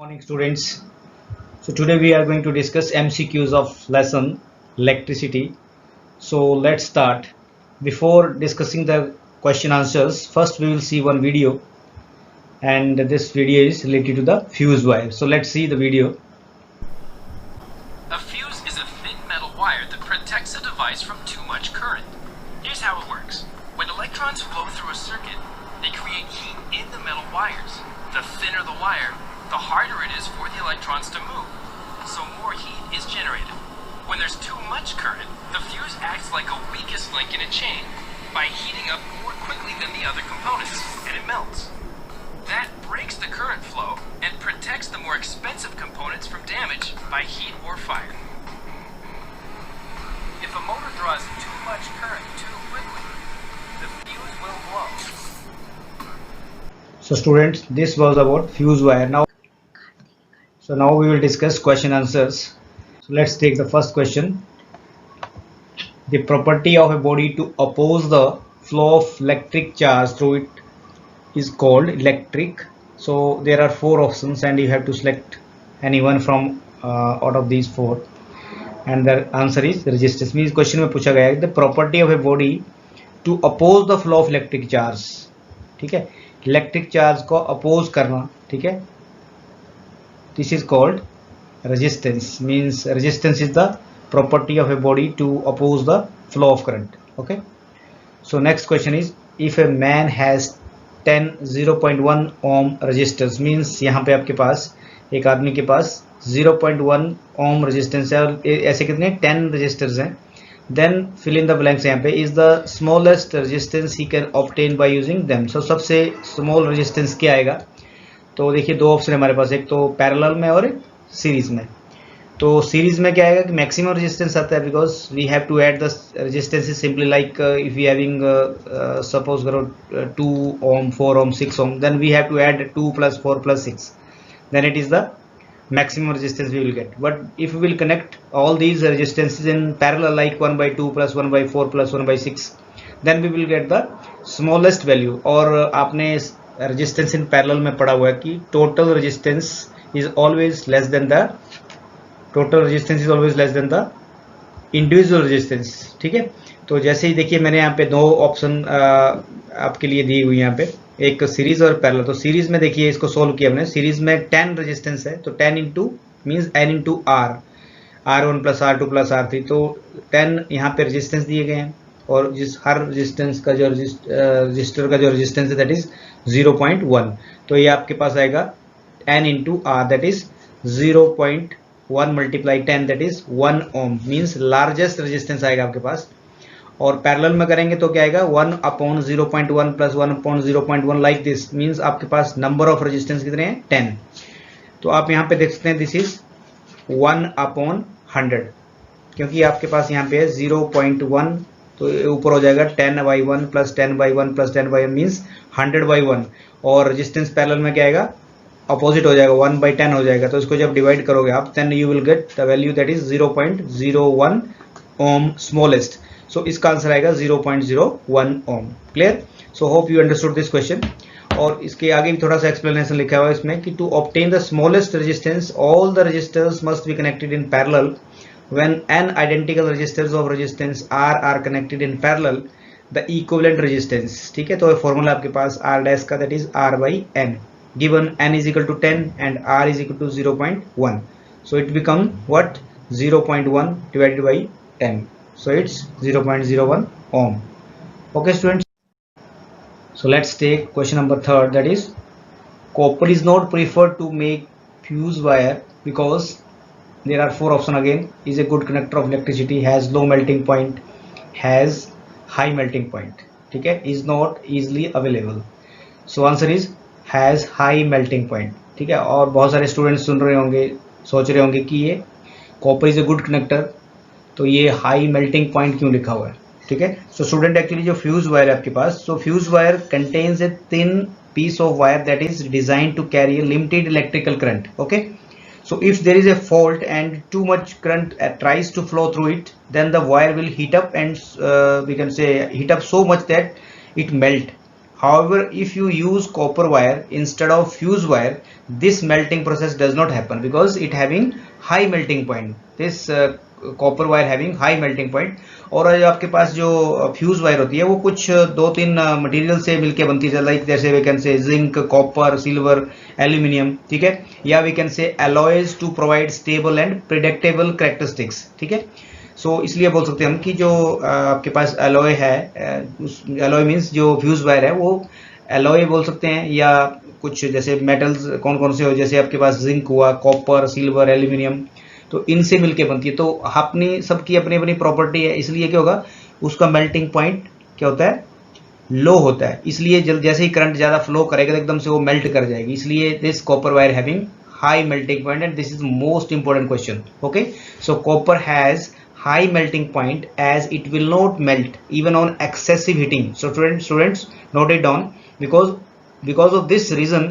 Morning students. So today we are going to discuss MCQs of lesson electricity. So let's start. Before discussing the question answers, first we will see one video, and this video is related to the fuse wire. So let's see the video. A fuse is a thin metal wire that protects a device from too much current. Here's how it works. When electrons flow through a circuit, they create heat in the metal wires. The thinner the wire, the harder it is for the electrons to move, so more heat is generated. When there's too much current, the fuse acts like a weakest link in a chain by heating up more quickly than the other components, and it melts. That breaks the current flow and protects the more expensive components from damage by heat or fire. If a motor draws too much current too quickly, the fuse will blow. So students, this was about fuse wire. Now we will discuss question answers. So let's take the first question. The property of a body to oppose the flow of electric charge through it is called electric. So there are four options and you have to select any one from out of these four, and the answer is resistance. Means question में पूछा गया है the property of a body to oppose the flow of electric charge. ठीक है, electric charge को oppose करना. ठीक है, this is called resistance. Means resistance is the property of a body to oppose the flow of current. Okay, so next question is if a man has 0.1 ohm resistors. Means यहाँ पे आपके पास एक आदमी के पास 0.1 ohm resistance है और ऐसे कितने 10 resistors हैं. Then fill in the blanks. यहाँ पे is the smallest resistance he can obtain by using them. So सबसे small resistance क्या आएगा? तो देखिए दो ऑप्शन हमारे पास, एक तो पैरेलल में और एक सीरीज में. तो सीरीज में क्या आएगा कि मैक्सिमम रेजिस्टेंस आता है because we have to add the resistance is simply like if we having suppose करो 2 ohm 4 ohm 6 ohm, then we have to add 2 plus 4 plus 6, then it is the maximum resistance we will get. But if we will connect all these resistances in parallel like 1 by 2 plus 1 by 4 plus 1 by 6, then we will get the smallest value. और आपने resistance in parallel में पढ़ा हुआ है कि total resistance is always less than the individual resistance. ठीक है, तो जैसे ही देखिए मैंने यहाँ पे दो ऑप्शन आपके लिए दी हुई यहाँ पे, एक सीरीज और पैरेलल. तो सीरीज में देखिए इसको सोल्व किया हमने. सीरीज में 10 रेजिस्टेंस है तो 10 into means n into R, R1 plus R2 plus R3. तो 10 यहाँ पे रेजिस्टेंस दिए गए हैं और जिस हर रेजिस्टेंस का जो रजिस्टर का जो रेजिस्टेंस है दैट इज 0.1. तो ये आपके पास आएगा n into R that is 0.1 multiply 10 that is 1 ohm. Means largest resistance आएगा आपके पास. और पैरेलल में करेंगे तो क्या आएगा 1 upon 0.1 plus 1 upon 0.1 like this. Means आपके पास नंबर ऑफ रेजिस्टेंस कितने हैं 10. तो आप यहाँ पे देख सकते हैं दिस इज 1 अपॉन 100 क्योंकि आपके पास यहाँ पे है 0.1 तो ऊपर हो जाएगा 10/1 प्लस 10/1 प्लस 10/1 मीन्स 100/1. और रेजिस्टेंस पैरेलल में क्या आएगा अपोजिट हो जाएगा 1/10 हो जाएगा. तो इसको जब डिवाइड करोगे आप then you will get the value that is 0.01 ohm smallest. So इसका आंसर आएगा 0.01 ohm. Clear? So hope you understood this question. और इसके आगे भी थोड़ा सा एक्सप्लेनेशन लिखा हुआ है इसमें कि to obtain the smallest resistance all the resistors must be connected in parallel. When n identical resistors of resistance R are connected in parallel, the equivalent resistance. ठीक है, तो फॉर्मूला आपके पास R डैश का that is R by n. Given n is equal to 10 and R is equal to 0.1. So it become what? 0.1 divided by 10. So it's 0.01 ohm. Okay students. So let's take question number 3rd, that is copper is not preferred to make fuse wire because there are four options again. Is a good conductor of electricity, has low melting point, has high melting point. ठीक है, is not easily available. So answer is has high melting point. ठीक है, और बहुत सारे students सुन रहे होंगे सोच रहे होंगे कि ये copper is a good conductor तो ये हाई मेल्टिंग पॉइंट क्यों लिखा हुआ है. ठीक है, सो स्टूडेंट एक्चुअली जो फ्यूज वायर है आपके पास, so fuse wire contains a thin piece of wire that is design to carry a limited electrical current. Okay, so if there is a fault and too much current tries to flow through it, then the wire will heat up and we can say heat up so much that it melt. However, if you use copper wire instead of fuse wire, this melting process does not happen because it having high melting point. This copper wire having high melting point. और आपके पास जो fuse wire होती है वो कुछ दो तीन material से मिलके बनती है, लाइक जैसे we can say zinc, copper, silver, aluminium, ठीक है, या we can say alloys to provide stable and predictable characteristics, ठीक है। सो इसलिए बोल सकते हैं हम कि जो आपके पास एलॉय है, एलॉय मीन्स जो फ्यूज वायर है वो एलॉय बोल सकते हैं, या कुछ जैसे मेटल्स कौन कौन से हो, जैसे आपके पास जिंक हुआ, कॉपर, सिल्वर, एल्यूमिनियम, तो इनसे मिलके बनती है। तो अपनी सबकी अपनी अपनी प्रॉपर्टी है, इसलिए क्या होगा, उसका मेल्टिंग पॉइंट क्या होता है, लो होता है। इसलिए जैसे ही करंट ज्यादा फ्लो करेगा तो एकदम से वो मेल्ट कर जाएगी। इसलिए this copper wire having high melting point and this is most important question. Okay, so copper has high melting point as it will not melt even on excessive heating. So students note it down, because of this reason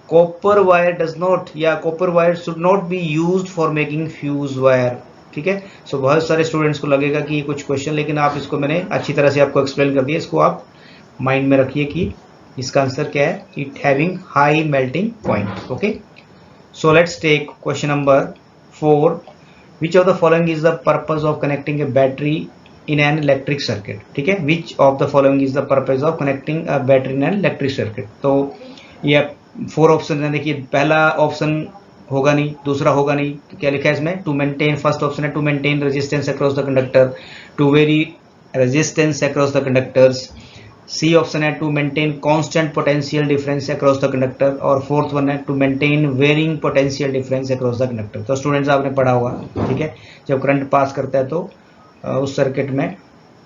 copper wire does not, copper wire should not be used for making fuse wire, ठीक है। सो बहुत सारे students को लगेगा कि कुछ question, लेकिन आप इसको मैंने अच्छी तरह से आपको एक्सप्लेन कर दिया, इसको आप माइंड में रखिए कि इसका आंसर क्या है, it having high melting point. Okay, so let's take question number 4. Which of the following is the purpose of connecting a battery in an electric circuit? ठीक है, which of the following is the purpose of connecting a battery in an electric circuit? तो ये 4 option है। देखिए पहला option होगा नहीं, दूसरा होगा नहीं, तो क्या लिखा है इसमें, टू मेंटेन, फर्स्ट ऑप्शन है to maintain resistance across the conductor, to vary resistance across the conductors, C option है to maintain constant potential difference across the conductor, और फोर्थ वन है to maintain varying potential difference across the conductor. तो students आपने पढ़ा होगा, ठीक है, जब करंट पास करता है तो उस सर्किट में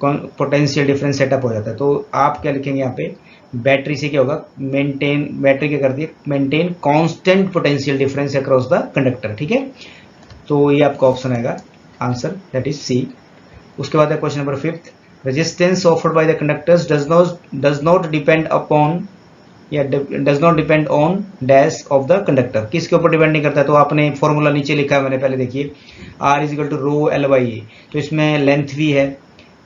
पोटेंशियल डिफरेंस सेटअप हो जाता है। तो आप क्या लिखेंगे यहाँ पे, बैटरी से क्या होगा, मेंटेन, बैटरी क्या करती है, maintain constant potential difference across the conductor, ठीक है। तो ये आपका ऑप्शन आएगा आंसर, दैट इज सी। उसके बाद है question number 5. Resistance offered by the conductors does not depend upon, does not depend on dash of the conductor. किसके ऊपर डिपेंड नहीं करता है, तो आपने फॉर्मूला नीचे लिखा है मैंने, पहले देखिए, R is equal to rho L by A, तो इसमें लेंथ भी है,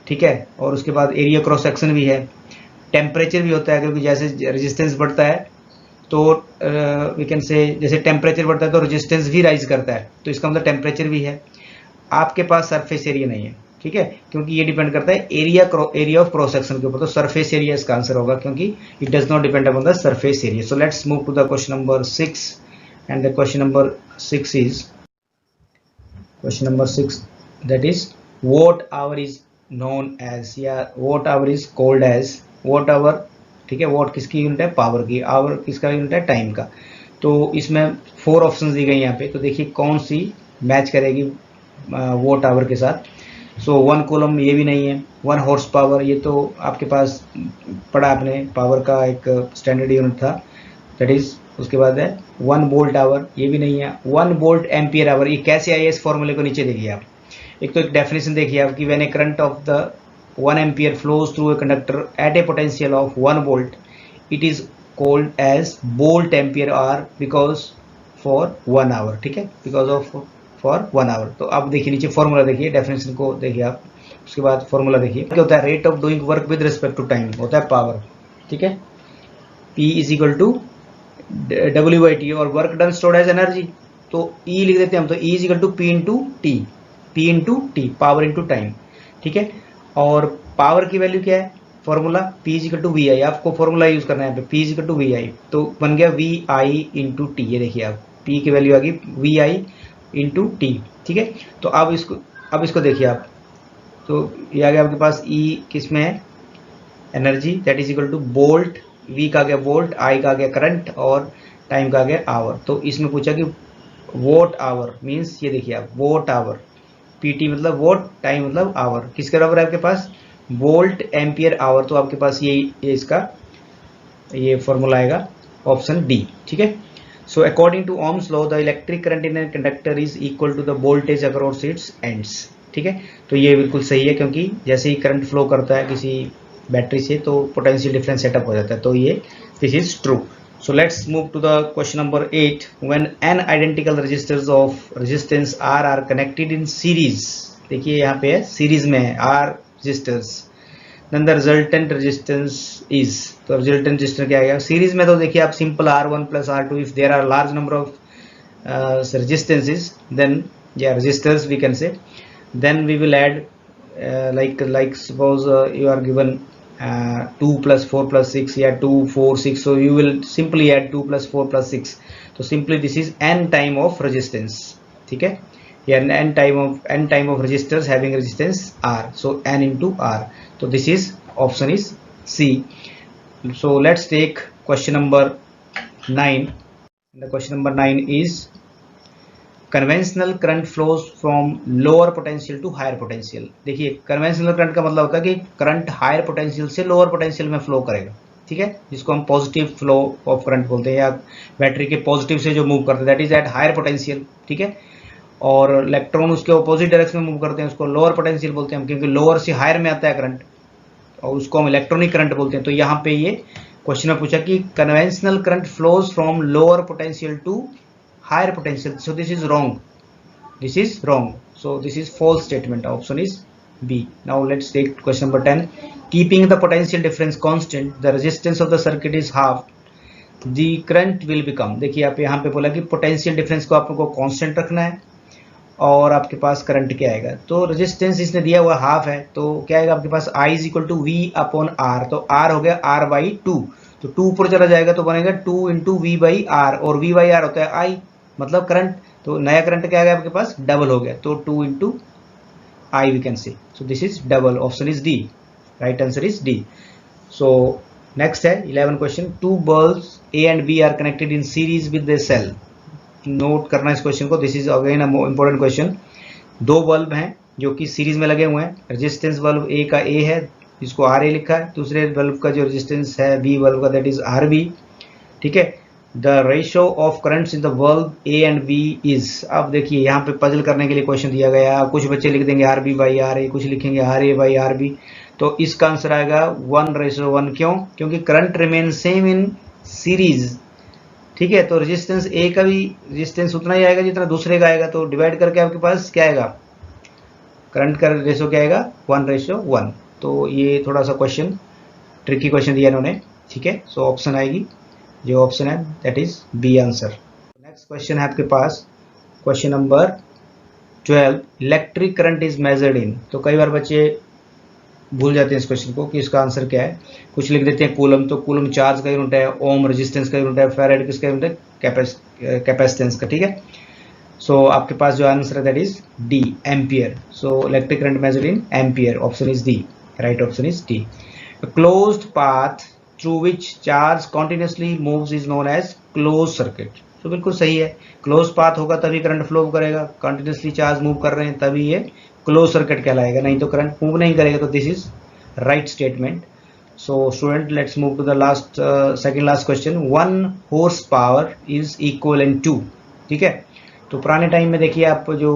ठीक है, और उसके बाद एरिया क्रॉस सेक्शन भी है, टेम्परेचर भी होता है, क्योंकि जैसे रेजिस्टेंस बढ़ता है तो वी कैन से, जैसे टेम्परेचर बढ़ता है तो रेजिस्टेंस भी राइज करता है, तो इसका मतलब टेम्परेचर भी है। आपके पास सरफेस एरिया नहीं है, ठीक है, क्योंकि ये डिपेंड करता है एरिया ऑफ क्रॉस सेक्शन के ऊपर, तो सरफेस एरिया इसका आंसर होगा, क्योंकि it does not depend upon the surface area. So let's move to the question number 6, and the question number 6 is, question number 6 that is watt hour is known as, या watt hour is called as watt hour, ठीक है। What किसकी unit है, power की, our किसका unit है, time का। तो इसमें 4 ऑप्शन दी गई यहाँ पे, तो देखिए कौन सी मैच करेगी वॉट आवर के साथ। सो 1 कूलम ये भी नहीं है, 1 हॉर्स पावर ये तो आपके पास पढ़ा आपने, पावर का एक स्टैंडर्ड यूनिट था, दैट इज। उसके बाद है 1 वोल्ट आवर, ये भी नहीं है, 1 वोल्ट एम्पियर आवर, ये कैसे आई है, इस फॉर्मूले को नीचे देखिए आप। एक तो एक डेफिनेशन देखिए आप कि when a current of the 1 ampere flows through a conductor at a potential of 1 volt, it is called as volt ampere R because for 1 hour, ठीक है, बिकॉज ऑफ फॉर 1 आवर। तो आप देखिए नीचे फॉर्मूला देखिए, डेफिनेशन को देखिए आप, उसके बाद फॉर्मूला देखिए क्या होता है, rate of doing work with respect to time होता है पावर, ठीक है, P is equal to W by T, और work done stored as energy, तो E लिख देते हैं हम, तो E is equal to P into T, power into time, ठीक है। और पावर की वैल्यू क्या है, formula P is equal to V I, आपको फॉर्मूला यूज करना है यहाँ पे, P is equal to V आई, तो बन गया वी आई इंटू टी, ये देखिए आप, P की वैल्यू आ गई वी आई इंटू टी, ठीक है। तो अब इसको देखिए आप, तो ये आ गया आपके पास E किस में है, energy, that is equal two volt, V का गया वोल्ट, I का गया करंट, और टाइम का गया आवर। तो इसमें पूछा कि वोट आवर मीन्स, ये देखिए आप, वोट आवर, PT मतलब वोट, टाइम मतलब आवर, किसके बराबर है आपके पास, वोल्ट एम्पियर आवर। तो आपके पास ये इसका ये फॉर्मूला आएगा ऑप्शन डी, ठीक है। So according to Ohm's law, the electric current in a conductor is equal to the voltage across its ends, ठीक है। तो ये बिल्कुल सही है, क्योंकि जैसे ही करंट फ्लो करता है किसी बैटरी से तो पोटेंशियल डिफरेंस सेटअप हो जाता है, तो ये this is true. So let's move to the question number 8. When n identical resistors of resistance R are connected in series, देखिए यहाँ पे सीरीज में है R resistors, then the resultant resistance is, तो रिजल्टेंट रेजिस्टेंस क्या आएगा? Series में तो देखिए आप simple R1 plus R2, if there are large number of resistances, then yeah, resistors we can say, then we will add like suppose you are given 2 plus 4 plus 6, yeah, 2 4 6, so you will simply add 2 plus 4 plus 6, so simply this is n time of resistance, ठीक है, yeah, n time of resistors having resistance R, so n into R, so this is option is C. So let's take question number 9. The question number 9 is conventional current flows from lower potential to higher potential. देखिए conventional current का मतलब होता है कि current higher potential से lower potential में flow करेगा, ठीक है, जिसको हम पॉजिटिव फ्लो ऑफ करंट बोलते हैं, या बैटरी के पॉजिटिव से जो मूव करते हैं that is at higher potential, ठीक है, और इलेक्ट्रॉन उसके अपोजिट डायरेक्शन में मूव करते हैं उसको लोअर पोटेंशियल बोलते हैं, क्योंकि लोअर से हायर में आता है करंट और उसको हम इलेक्ट्रॉनिक करंट बोलते हैं। तो यहाँ पे ये क्वेश्चन में पूछा कि conventional current flows from lower potential to higher potential, so this is wrong, this is wrong, so this is false statement, option is B. Now let's take question number 10. Keeping the potential difference constant, the resistance of the circuit is half, the current will become, देखिए आप यहाँ पे बोला कि potential difference को आपको constant रखना है और आपके पास करंट क्या आएगा, तो रेजिस्टेंस इसने दिया हुआ हाफ है, तो क्या आएगा आपके पास I is equal to V upon R, तो R हो गया R बाई 2, तो 2 ऊपर चला जाएगा तो बनेगा 2 इंटू V बाई R, और V बाई R होता है I मतलब करंट, तो नया करंट क्या आ गया आपके पास, डबल हो गया, तो 2 into I we can say, so this is double, option is D, right answer is D. So next है 11 question. 2 bulbs A and B are connected in series with the cell. Note करना इस question को, this is again a important question. 2 bulb हैं जो कि series में लगे हुए हैं, रेजिस्टेंस बल्ब ए का ए है जिसको आर ए लिखा है, दूसरे बल्ब का जो रेजिस्टेंस है बी बल्ब का दैट इज आर बी, ठीक है. The ratio of currents in the bulb A and B is, अब देखिए यहाँ पे पजल करने के लिए क्वेश्चन दिया गया, कुछ बच्चे लिख देंगे R B by R A, कुछ लिखेंगे R A by R B, तो इसका आंसर आएगा 1:1. क्यों? क्योंकि current remain same in series, ठीक है, तो रेजिस्टेंस ए का भी रेजिस्टेंस उतना ही आएगा जितना दूसरे का आएगा, तो डिवाइड करके आपके पास क्या आएगा, करंट का रेशियो क्या आएगा 1:1. तो ये थोड़ा सा क्वेश्चन ट्रिकी क्वेश्चन दिया इन्होंने, ठीक है, सो ऑप्शन आएगी जो ऑप्शन है that is B answer. Next question है आपके पास question number 12. Electric current is measured in, तो कई बार बच्चे भूल जाते हैं इस क्वेश्चन को कि इसका आंसर क्या है, कुछ लिख देते हैं कूलम, तो कूलम चार्ज का यूनिट है, ओम रेजिस्टेंस का यूनिट है, फेराड किसका यूनिट है, कैपेसिटेंस का, ठीक है. सो आपके पास जो आंसर है that is D, ampere. So electric current measured in ampere, option is D, right option is D. Closed path through which charge continuously moves is known as closed circuit. तो बिल्कुल सही है, क्लोज पाथ होगा तभी current flow करेगा, continuously charge move कर रहे हैं तभी ये क्लोज सर्किट कहलाएगा, नहीं तो करंट मूव नहीं करेगा, तो this is right statement. So student let's move to the last second last question. 1 horse power is equivalent to, ठीक है, तो पुराने टाइम में देखिए आप जो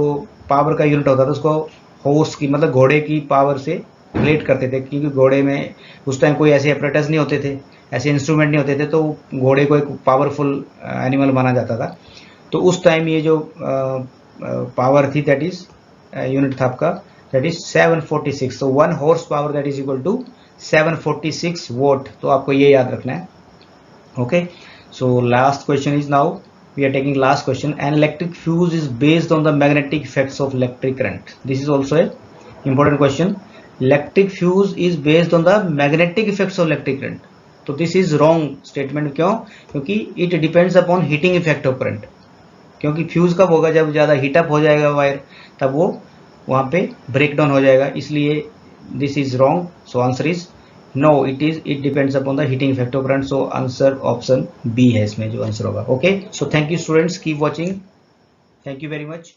पावर का यूनिट होता था उसको हॉर्स की मतलब घोड़े की पावर से रिलेट करते थे, क्योंकि घोड़े में उस टाइम कोई ऐसे अपरेटस नहीं होते थे, ऐसे इंस्ट्रूमेंट नहीं होते थे, तो घोड़े को एक पावरफुल एनिमल माना जाता था. तो उस टाइम ये जो पावर थी दैट इज यूनिट था आपका दैट इज 746. तो 1 horse power that is equal to 746 watt, तो आपको ये याद रखना है. Okay, so last question is now we are taking last question. An electric fuse is based on the magnetic effects of electric current. This is also a important question. Electric fuse is based on the magnetic effects of electric current, तो this is wrong statement. क्यों? क्योंकि it depends upon heating effect of current, क्योंकि fuse कब होगा, जब ज़्यादा heat up हो जाएगा वायर, तब वो वहाँ पे ब्रेक डाउन हो जाएगा, इसलिए this is wrong. So answer is no, it depends upon the heating effect of current. So answer option B है इसमें जो आंसर होगा. Okay, so thank you students, keep watching, thank you very much.